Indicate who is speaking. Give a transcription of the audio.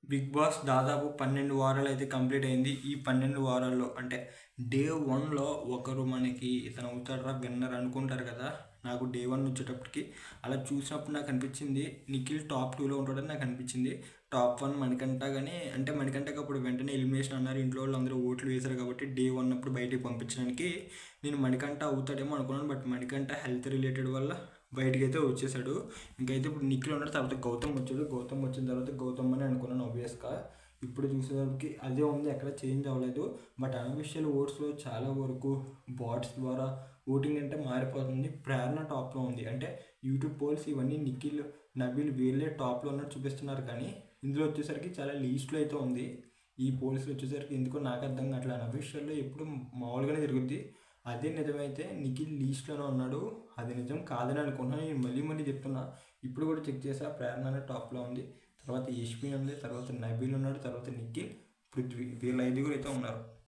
Speaker 1: Big boss దాదాపు 12 వారాలు అయితే కంప్లీట్ అయింది. ఈ 12 వారాల్లో అంటే డే 1లో ఒకరు మనకి ఇతను అవుతారా విన్నర్ అనుకుంటారు కదా. నాకు డే 1 వచ్చేటప్పటికి అలా చూసినప్పుడు నాకు అనిపించింది నిఖిల్ టాప్ 2లో ఉంటాడని నాకు అనిపించింది. టాప్ 1 మణికంఠ, కానీ అంటే మణికంఠకి అప్పుడు వెంటనే ఎలిమినేషన్ అన్నారు. ఇంట్లో వాళ్ళు అందరూ ఓట్లు వేశారు కాబట్టి డే 1 అప్పుడు బయటికి పంపించడానికి నేను మణికంఠ అవుతాడేమో అనుకున్నాను. బట్ మణికంఠ హెల్త్ రిలేటెడ్ వల్ల బయటికి అయితే వచ్చేసాడు. ఇంకైతే ఇప్పుడు నిఖిల్ ఉన్నాడు, తర్వాత గౌతమ్ వచ్చాడు. గౌతమ్ వచ్చిన తర్వాత గౌతమ్ అని అనుకున్నాను ఆబ్వియస్గా. ఇప్పుడు చూసేసరికి అదే ఉంది, ఎక్కడ చేంజ్ అవ్వలేదు. బట్ అన్అఫీషియల్ ఓట్స్లో చాలా వరకు బాట్స్ ద్వారా ఓటింగ్ అంటే మారిపోతుంది. ప్రేరణ టాప్లో ఉంది. అంటే యూట్యూబ్ పోల్స్ ఇవన్నీ నిఖిల్, నబీల్ వీళ్ళే టాప్లో ఉన్నట్టు చూపిస్తున్నారు, కానీ ఇందులో వచ్చేసరికి చాలా లీస్ట్లో అయితే ఉంది. ఈ పోల్స్లో వచ్చేసరికి ఎందుకో నాకు అర్థం కావట్లేదు. అన్అఫీషియల్లో ఎప్పుడు మామూలుగానే జరుగుద్ది. అదే నిజమైతే నిఖిల్ లీస్ట్లోనే ఉన్నాడు. అది నిజం కాదని అనుకున్నాను. నేను మళ్ళీ మళ్ళీ చెప్తున్నా, ఇప్పుడు కూడా చెక్ చేసా, ప్రేరణ అనే టాప్లో ఉంది. తర్వాత యష్మి ఉంది, తర్వాత నబీల్ ఉన్నాడు, తర్వాత నిఖిల్, పృథ్వీ, వీళ్ళ 5గురు అయితే ఉన్నారు.